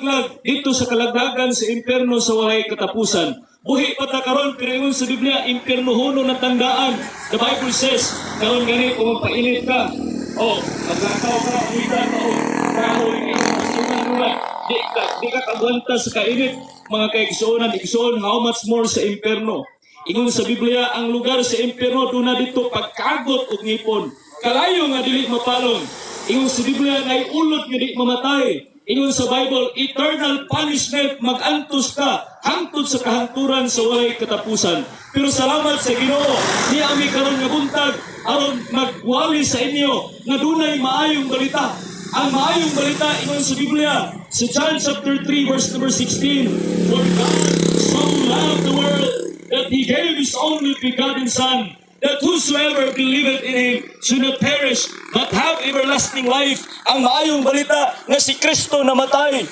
nalaglag dito sa kalagdagan sa impyerno sa walay katapusan. Buhi pa ta karon pero ingon sa Biblia, impyerno huno na tandaan. The Bible says, karon gani kung magpainit ka, maglakaw ka, uwitan ka, kahoy ka, di ka kabuanta sa kainit. Mga kaigsuonan, how much more sa impyerno. Ingon sa Biblia, ang lugar sa impyerno doon na dito pagkagot o ngipon. Kalayo nga dili mapalong. Ingon sa Biblia, ngay ulot nga di mamatay. Ingon sa Bible, eternal punishment, mag-antos ka, hangtod sa kahanturan sa walay katapusan. Pero salamat sa Ginoo, niya ami karon nga buntag, aron magwali sa inyo, nga dunay maayong balita. Ang maayong balita, ingon sa Biblia, sa John chapter 3, verse number 16, For God so loved the world, that He gave His only begotten Son, that whosoever believeth in Him should not perish, but have everlasting life. Ang maayong balita nga si Kristo namatay